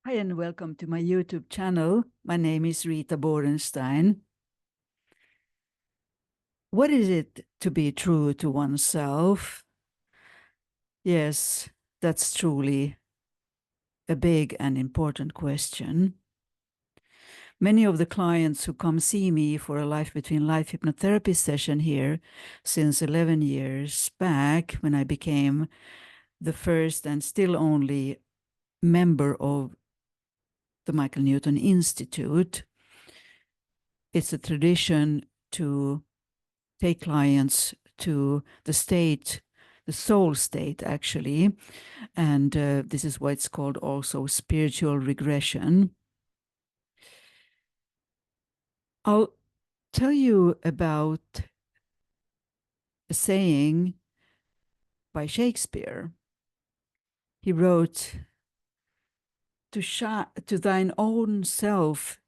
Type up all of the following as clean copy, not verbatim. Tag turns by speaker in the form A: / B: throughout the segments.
A: Hi and welcome to my YouTube channel. My name is Rita Borenstein. What is it to be true to oneself? Yes, that's truly a big and important question. Many of the clients who come see me for a Life Between Life hypnotherapy session here since 11 years back, when I became the first and still only member of the Michael Newton Institute. It's a tradition to take clients to the state, the soul state, actually. And this is why it's called also spiritual regression. I'll tell you about a saying by Shakespeare. He wrote, to thine own self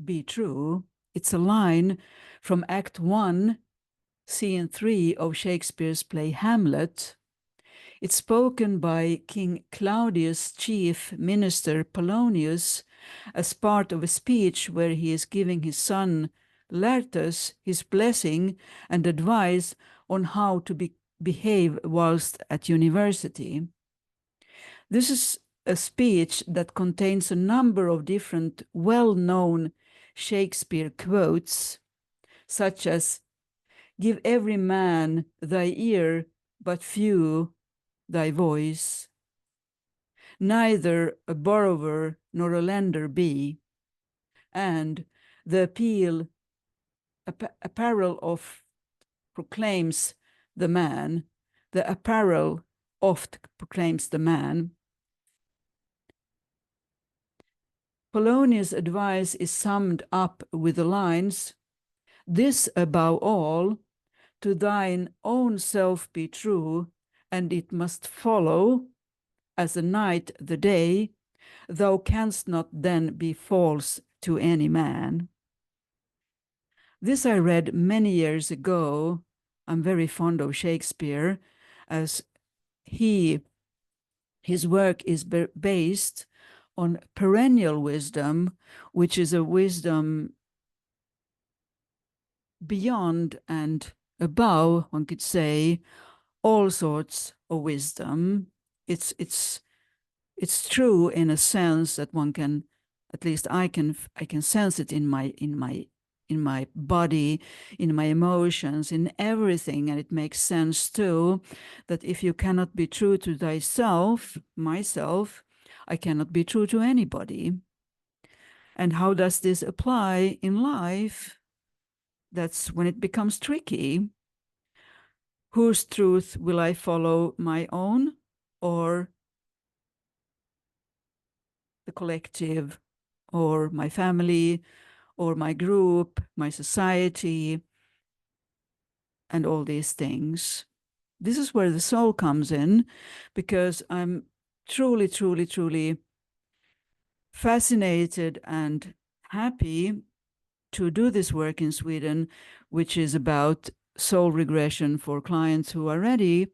A: be true. It's a line from Act 1, Scene 3 of Shakespeare's play Hamlet. It's spoken by King Claudius' chief minister Polonius as part of a speech where he is giving his son Laertes his blessing and advice on how to behave whilst at university. This is a speech that contains a number of different well-known Shakespeare quotes, such as, "Give every man thy ear, but few thy voice. Neither a borrower nor a lender be," and the apparel of proclaims the man, the apparel oft proclaims the man. Polonius' advice is summed up with the lines, "This above all, to thine own self be true, and it must follow, as the night the day, thou canst not then be false to any man." This I read many years ago. I'm very fond of Shakespeare, as his work is based on perennial wisdom, which is a wisdom beyond and above, one could say, all sorts of wisdom. It's true in a sense that one can, at least I can sense it in my body, in my emotions, in everything. And it makes sense too, that if you cannot be true to thyself, myself, I cannot be true to anybody. And how does this apply in life? That's when it becomes tricky. Whose truth will I follow, my own or the collective, or my family, or my group, my society, and all these things? This is where the soul comes in, because I'm truly, truly, truly fascinated and happy to do this work in Sweden, which is about soul regression for clients who are ready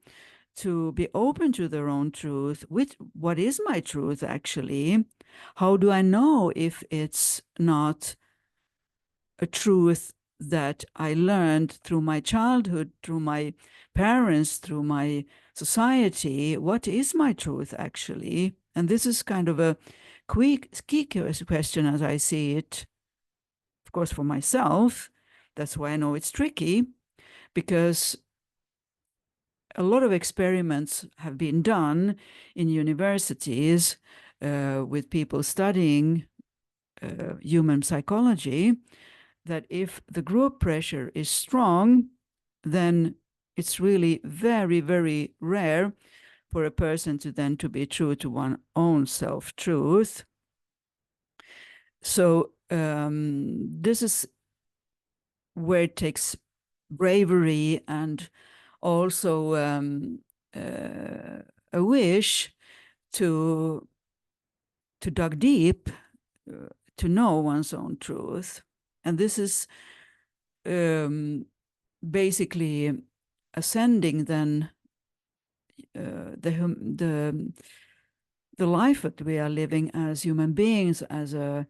A: to be open to their own truth. What is my truth, actually? How do I know if it's not a truth that I learned through my childhood, through my parents, through my society? What is my truth, actually? And this is kind of a key question as I see it. Of course, for myself, that's why I know it's tricky, because a lot of experiments have been done in universities with people studying human psychology, that if the group pressure is strong, then it's really very, very rare for a person to then to be true to one's own self-truth. So this is where it takes bravery and also a wish to dig deep, to know one's own truth. And this is basically ascending then the the life that we are living as human beings, as a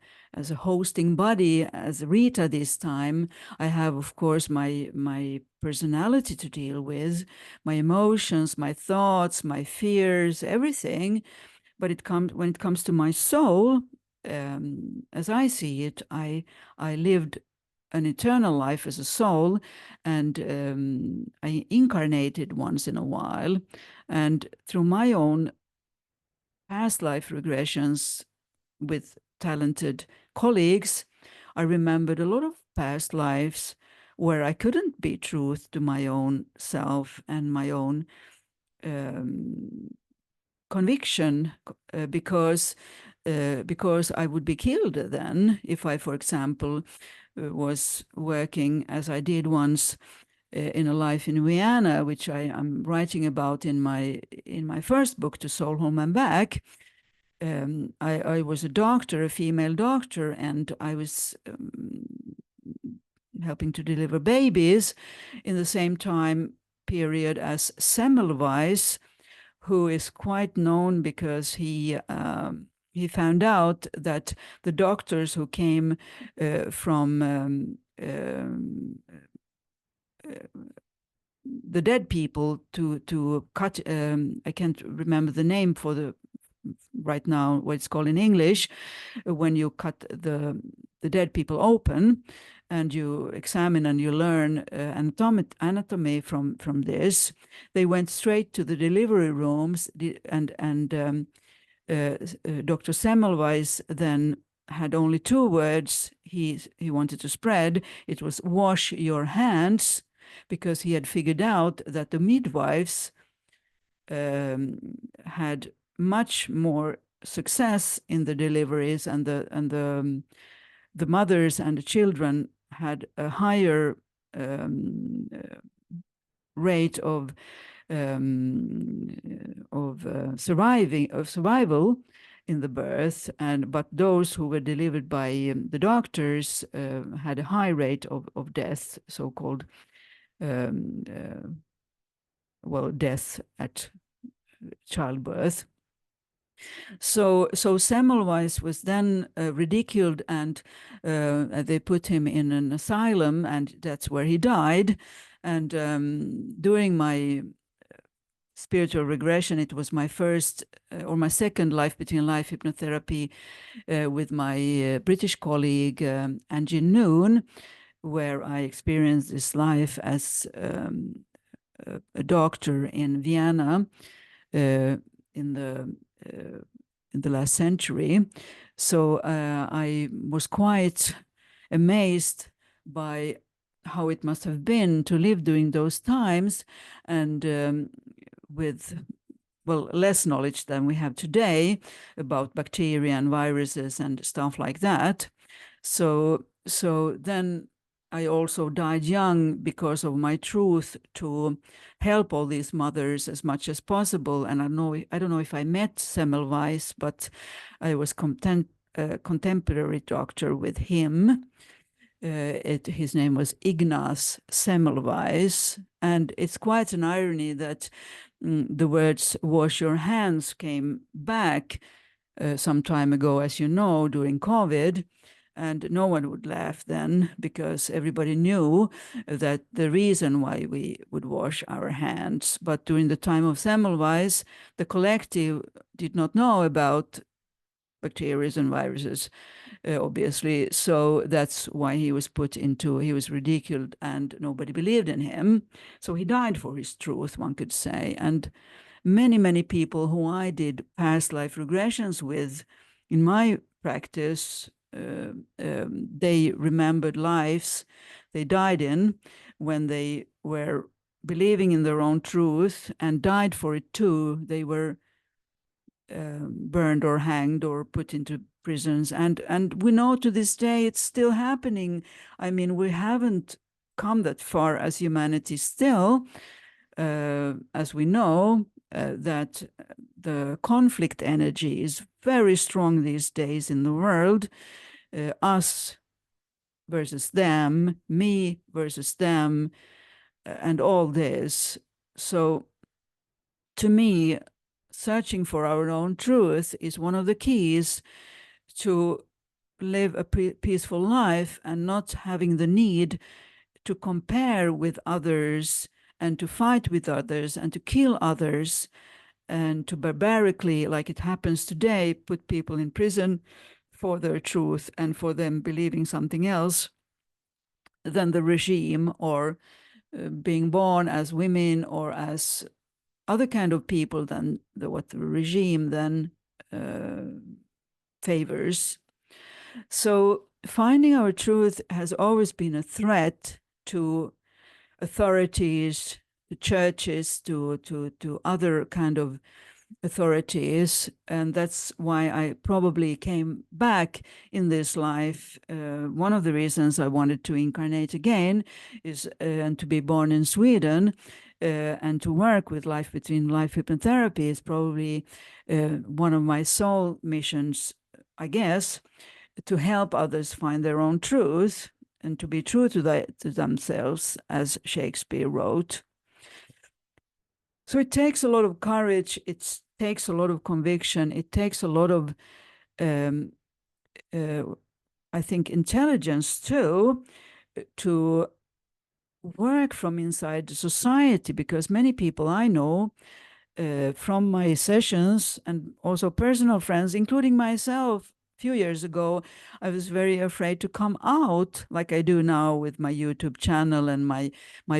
A: hosting body, as Rita this time. I have, of course, my personality to deal with, my emotions, my thoughts, my fears, everything. But when it comes to my soul, as I see it, I lived an eternal life as a soul, and I incarnated once in a while, and through my own past life regressions with talented colleagues, I remembered a lot of past lives where I couldn't be truth to my own self and my own conviction, because I would be killed then if I, for example, was working as I did once in a life in Vienna, which I'm writing about in my first book, To Soul, Home and Back. I was a doctor, a female doctor, and I was helping to deliver babies in the same time period as Semmelweis, who is quite known because he found out that the doctors who came from the dead people to cut, I can't remember the name for the right now, what it's called in English, when you cut the dead people open and you examine and you learn anatomy from this. They went straight to the delivery rooms, and Dr. Semmelweis then had only two words he wanted to spread. It was wash your hands, because he had figured out that the midwives had much more success in the deliveries, and the mothers and the children had a higher rate of survival in the birth, but those who were delivered by the doctors had a high rate of death, so-called death at childbirth. So Semmelweis was then ridiculed, and they put him in an asylum, and that's where he died. And during my spiritual regression, it was my first or my second life between life hypnotherapy with my British colleague Angie Noon, where I experienced this life as a doctor in Vienna in the last century. So I was quite amazed by how it must have been to live during those times, and with less knowledge than we have today about bacteria and viruses and stuff like that. So then I also died young because of my truth to help all these mothers as much as possible. And I don't know if I met Semmelweis, but I was contemporary doctor with him. His name was Ignaz Semmelweis, and it's quite an irony that the words "wash your hands" came back some time ago, as you know, during COVID. And no one would laugh then, because everybody knew that the reason why we would wash our hands. But during the time of Semmelweis, the collective did not know about bacteria and viruses, obviously. So that's why he was ridiculed, and nobody believed in him. So he died for his truth, one could say. And many, many people who I did past life regressions with in my practice, they remembered lives they died in when they were believing in their own truth and died for it too. They were burned or hanged or put into prisons, and we know to this day it's still happening. I mean, we haven't come that far as humanity still, as we know that the conflict energy is very strong these days in the world. Us versus them, me versus them, and all this. So to me, searching for our own truth is one of the keys to live a peaceful life and not having the need to compare with others and to fight with others and to kill others and to barbarically, like it happens today, put people in prison for their truth and for them believing something else than the regime, or being born as women or as other kind of people than what the regime then favors. So finding our truth has always been a threat to authorities, to churches, to other kind of authorities, and that's why I probably came back in this life. One of the reasons I wanted to incarnate again is and to be born in Sweden and to work with life between life hypnotherapy is probably one of my soul missions, I guess, to help others find their own truth and to be true to themselves, as Shakespeare wrote. So it takes a lot of courage. It takes a lot of conviction. It takes a lot of, I think, intelligence too, to work from inside the society, because many people I know from my sessions and also personal friends, including myself, a few years ago, I was very afraid to come out like I do now with my YouTube channel and my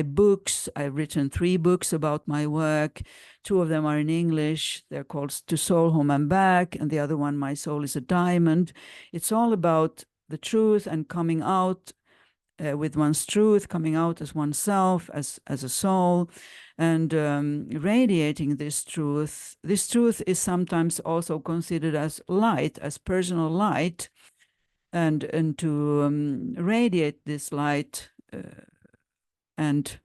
A: books. I've written 3 books about my work. 2 of them are in English. They're called To Soul, Home and Back, and the other one, My Soul is a Diamond. It's all about the truth and coming out with one's truth, coming out as oneself, as a soul, and radiating this truth. This truth is sometimes also considered as light, as personal light, and to radiate this light. And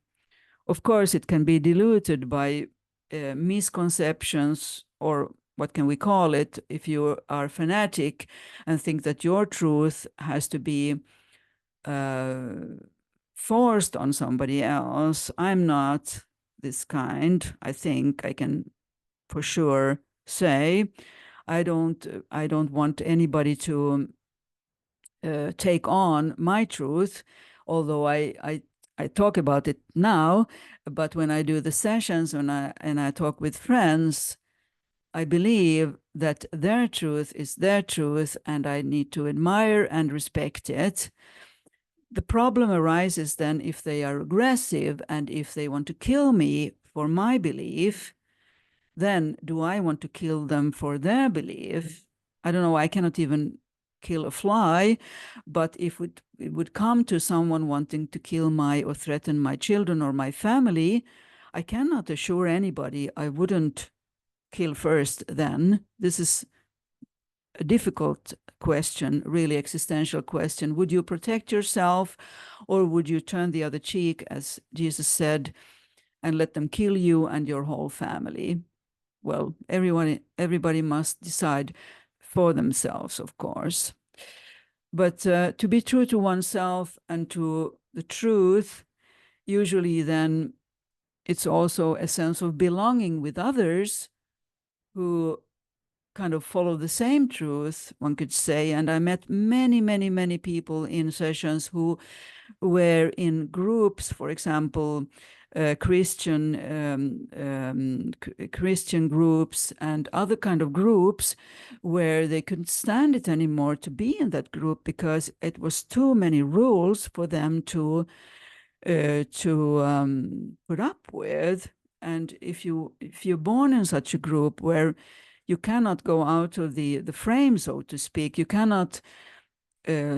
A: of course, it can be diluted by misconceptions, or what can we call it, if you are fanatic and think that your truth has to be forced on somebody else. I'm not this kind. I think I can for sure say I don't want anybody to take on my truth, although I talk about it now. But when I do the sessions and I talk with friends, I believe that their truth is their truth, and I need to admire and respect it. The problem arises then if they are aggressive and if they want to kill me for my belief. Then do I want to kill them for their belief? I don't know. I cannot even kill a fly, but if it would come to someone wanting to kill my or threaten my children or my family, I cannot assure anybody I wouldn't kill first then. This is a difficult question, really existential question. Would you protect yourself, or would you turn the other cheek, as Jesus said, and let them kill you and your whole family? Well, everybody must decide for themselves, of course. But to be true to oneself and to the truth, usually then it's also a sense of belonging with others who kind of follow the same truth, one could say. And I met many, many, many people in sessions who were in groups, for example, Christian groups and other kind of groups, where they couldn't stand it anymore to be in that group because it was too many rules for them to put up with. And if you're born in such a group where you cannot go out of the frame, so to speak, you cannot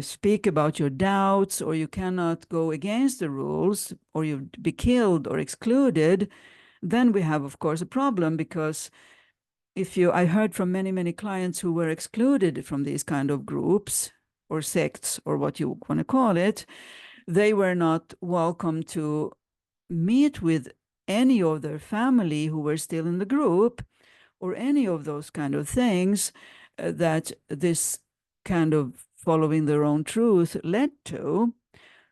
A: speak about your doubts, or you cannot go against the rules, or you'd be killed or excluded, then we have, of course, a problem. Because I heard from many, many clients who were excluded from these kind of groups or sects, or what you want to call it, they were not welcome to meet with any of their family who were still in the group, or any of those kind of things that this kind of following their own truth led to.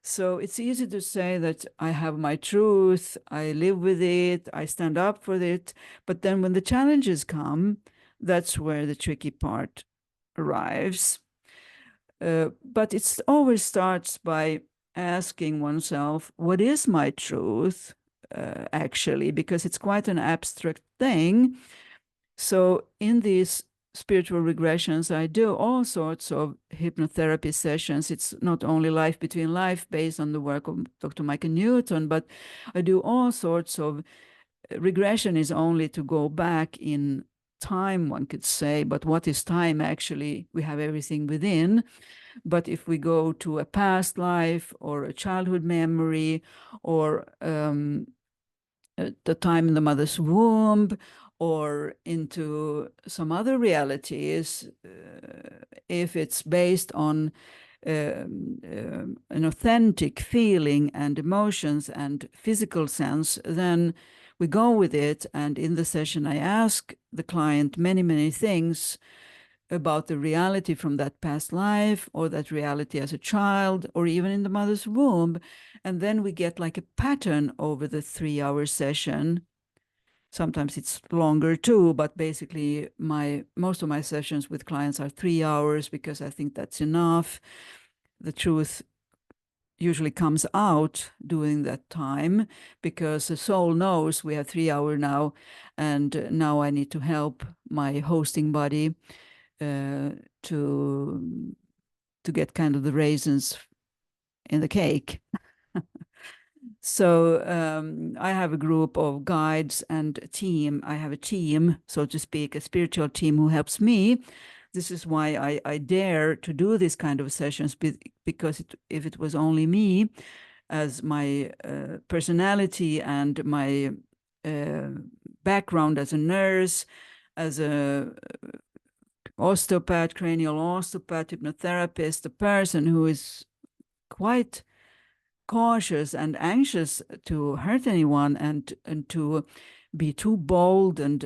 A: So it's easy to say that I have my truth, I live with it, I stand up for it. But then when the challenges come, that's where the tricky part arrives. But it always starts by asking oneself, what is my truth, actually? Because it's quite an abstract thing. So in these spiritual regressions, I do all sorts of hypnotherapy sessions. It's not only life between life based on the work of Dr. Michael Newton, but I do all sorts of regression is only to go back in time, one could say. But what is time actually? We have everything within. But if we go to a past life or a childhood memory or the time in the mother's womb or into some other realities, if it's based on an authentic feeling and emotions and physical sense, then we go with it. And in the session, I ask the client many, many things about the reality from that past life or that reality as a child or even in the mother's womb. And then we get like a pattern over the 3-hour session. Sometimes it's longer too, but basically most of my sessions with clients are 3 hours because I think that's enough. The truth usually comes out during that time because the soul knows we have 3 hours now, and now I need to help my hosting body to get kind of the raisins in the cake. So I have a group of guides and a team. I have a team, so to speak, a spiritual team who helps me. This is why I dare to do this kind of sessions, because if it was only me as my personality and my background as a nurse, as a osteopath, cranial osteopath, hypnotherapist, a person who is quite cautious and anxious to hurt anyone and to be too bold and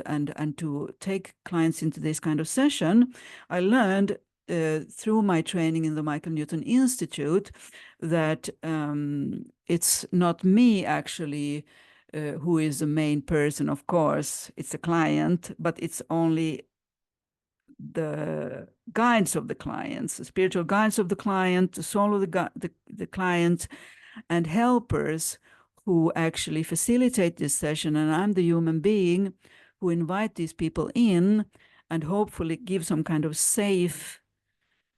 A: to take clients into this kind of session, I learned through my training in the Michael Newton Institute that it's not me actually who is the main person. Of course, it's the client, but it's only the guides of the clients, the spiritual guides of the client, the soul of the client, and helpers who actually facilitate this session. And I'm the human being who invite these people in and hopefully give some kind of safe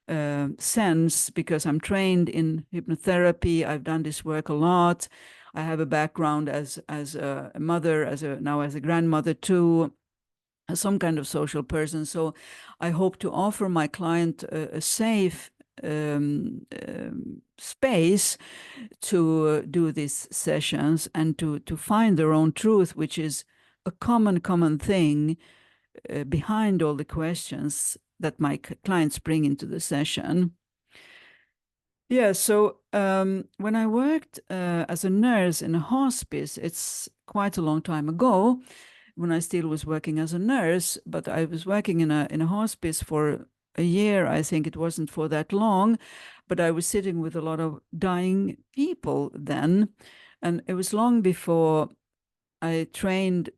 A: sense, because I'm trained in hypnotherapy. I've done this work a lot. I have a background as a mother, now as a grandmother too, as some kind of social person. So I hope to offer my client a safe space to do these sessions and to find their own truth, which is a common thing behind all the questions that my clients bring into the session. Yeah, so when I worked as a nurse in a hospice, it's quite a long time ago, when I still was working as a nurse, but I was working in a hospice for a year. I think it wasn't for that long, but I was sitting with a lot of dying people then. And it was long before I trained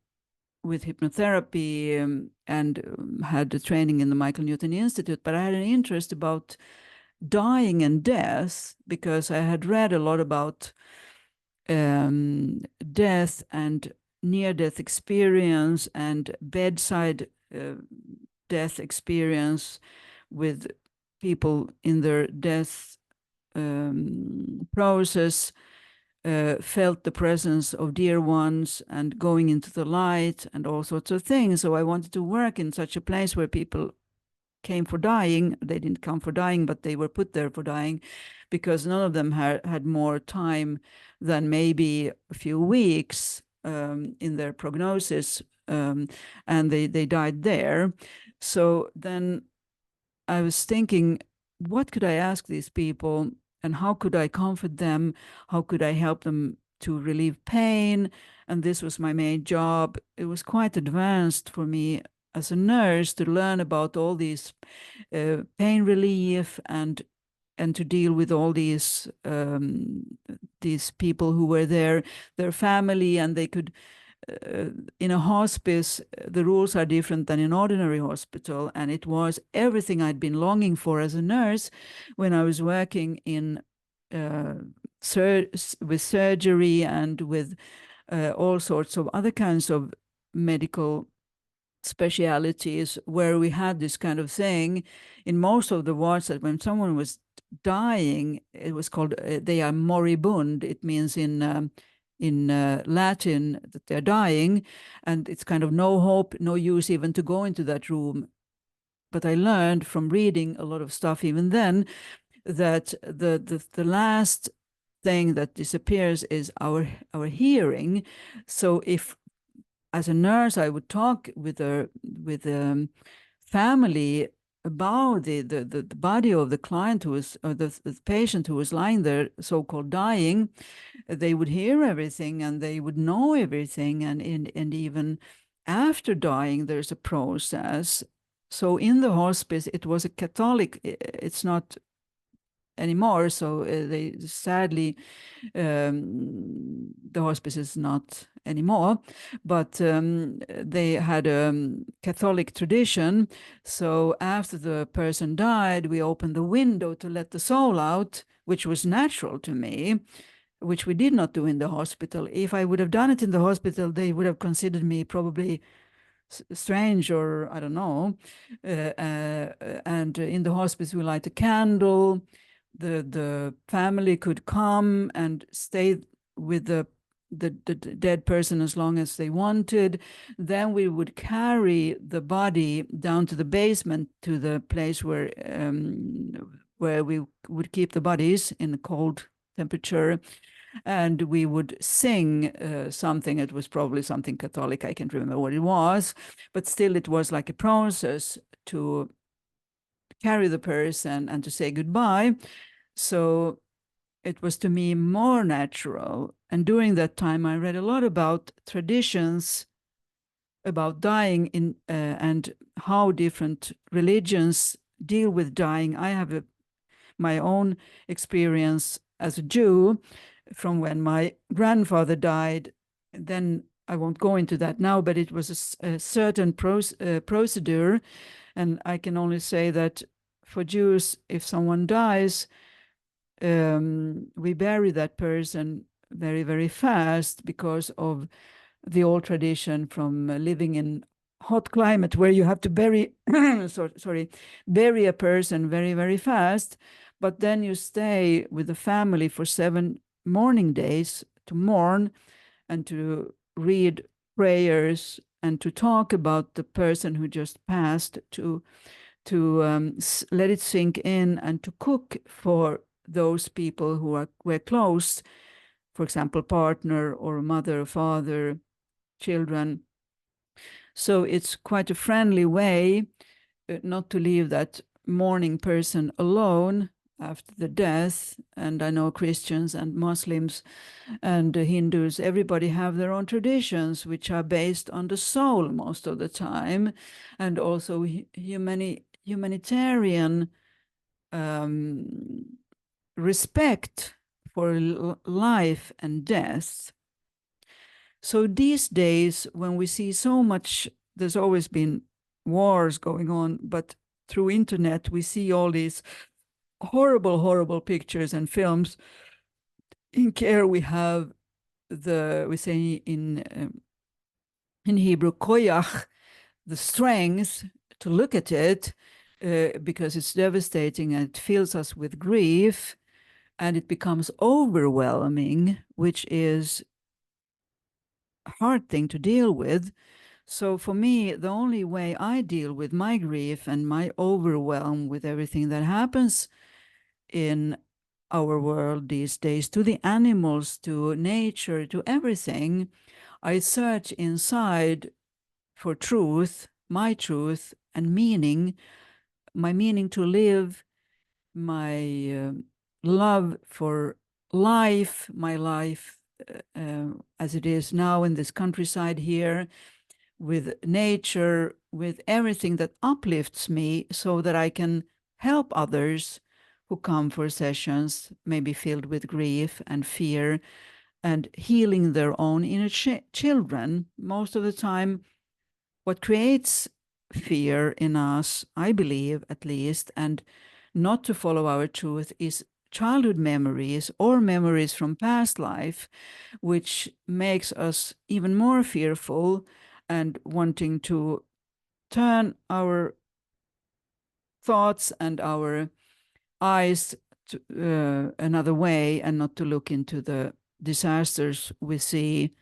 A: with hypnotherapy and had the training in the Michael Newton Institute, but I had an interest about dying and death because I had read a lot about death and near-death experience and bedside death experience with people in their death process, felt the presence of dear ones and going into the light and all sorts of things. So I wanted to work in such a place where people came for dying. They didn't come for dying, but they were put there for dying, because none of them had more time than maybe a few weeks in their prognosis, and they died there. So then I was thinking, what could I ask these people, and how could I comfort them? How could I help them to relieve pain? And this was my main job. It was quite advanced for me as a nurse to learn about all these pain relief and and to deal with all these people who were there, their family, and they could. In a hospice, the rules are different than in ordinary hospital, and it was everything I'd been longing for as a nurse when I was working in with surgery and with all sorts of other kinds of medical specialities, where we had this kind of thing in most of the wards, that when someone was dying, it was called they are moribund. It means in Latin that they're dying, and it's kind of no hope, no use even to go into that room. But I learned from reading a lot of stuff even then that the last thing that disappears is our hearing. So if, as a nurse, I would talk with the family about the body of the client who was, or the patient who was lying there, so-called dying, they would hear everything and they would know everything. And even after dying, there's a process. So in the hospice, it was a Catholic, it's not anymore. So they sadly, the hospice is not anymore, but they had a Catholic tradition. So after the person died, we opened the window to let the soul out, which was natural to me, which we did not do in the hospital. If I would have done it in the hospital, they would have considered me probably strange, or I don't know. And in the hospice, we light a candle. The family could come and stay with the dead person as long as they wanted. Then we would carry the body down to the basement, to the place where we would keep the bodies in a cold temperature, and we would sing something. It was probably something Catholic, I can't remember what it was, but still it was like a process to carry the person and to say goodbye. So it was to me more natural. And during that time, I read a lot about traditions about dying and how different religions deal with dying. I have my own experience as a Jew from when my grandfather died. Then I won't go into that now, but it was a certain procedure. And I can only say that for Jews, if someone dies, we bury that person very, very fast because of the old tradition from living in hot climate, where you have to bury a person very, very fast. But then you stay with the family for 7 mourning days to mourn and to read prayers and to talk about the person who just passed, to let it sink in, and to cook for those people who were close, for example, partner or mother, father, children. So it's quite a friendly way not to leave that mourning person alone after the death. And I know Christians and Muslims and Hindus, everybody have their own traditions, which are based on the soul most of the time, and also humanitarian respect for life and death. So these days, when we see so much, there's always been wars going on, but through internet, we see all these horrible, horrible pictures and films. In care, we have we say in Hebrew, koyach, the strength to look at it, because it's devastating and it fills us with grief, and it becomes overwhelming, which is a hard thing to deal with. So for me, the only way I deal with my grief and my overwhelm with everything that happens in our world these days, to the animals, to nature, to everything, I search inside for truth, my truth and meaning, my meaning to live, my love for life, my life as it is now in this countryside here, with nature, with everything that uplifts me so that I can help others who come for sessions, maybe filled with grief and fear, and healing their own inner children. Most of the time, what creates fear in us, I believe at least, and not to follow our truth is childhood memories or memories from past life, which makes us even more fearful and wanting to turn our thoughts and our eyes to, another way and not to look into the disasters we see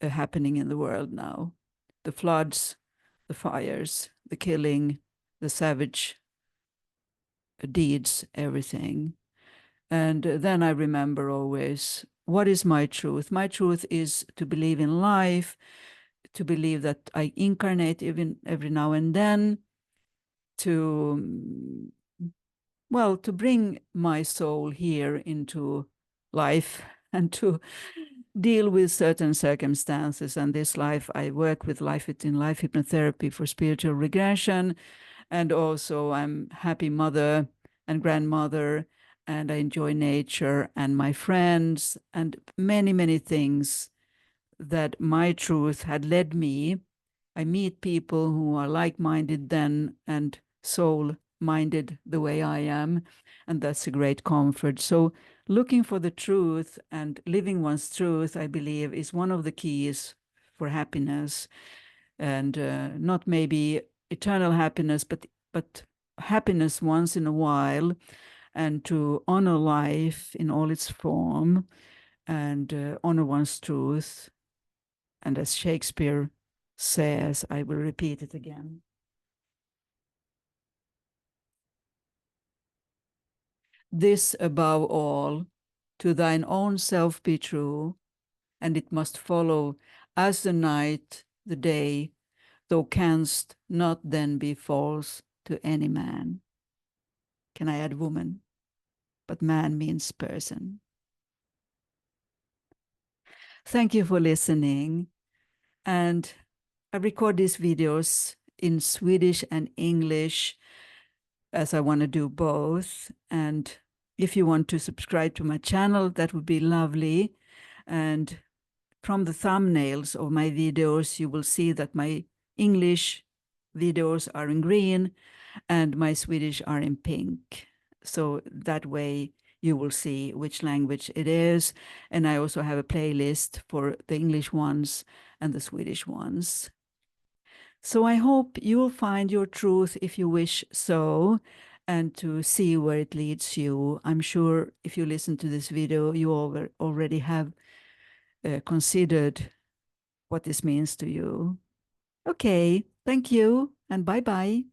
A: happening in the world now. The floods, the fires, the killing, the savage deeds, everything. And then I remember always, what is my truth? My truth is to believe in life, to believe that I incarnate even every now and then, to, well, to bring my soul here into life and to deal with certain circumstances. And this life, I work with life in life hypnotherapy for spiritual regression. And also I'm happy mother and grandmother, and I enjoy nature and my friends and many, many things that my truth had led me. I meet people who are like-minded then and soul-minded the way I am, and that's a great comfort. So looking for the truth and living one's truth, I believe, is one of the keys for happiness, and not maybe eternal happiness, but happiness once in a while, and to honor life in all its form, and honor one's truth. And as Shakespeare says, I will repeat it again. This above all, to thine own self be true, and it must follow as the night, the day, thou canst not then be false to any man. Can I add woman? But man means person. Thank you for listening. And I record these videos in Swedish and English, as I want to do both. And if you want to subscribe to my channel, that would be lovely. And from the thumbnails of my videos, you will see that my English videos are in green and my Swedish are in pink. So that way you will see which language it is. And I also have a playlist for the English ones and the Swedish ones. So I hope you will find your truth if you wish so, and to see where it leads you. I'm sure if you listen to this video, you already have considered what this means to you. Okay, thank you, and bye-bye.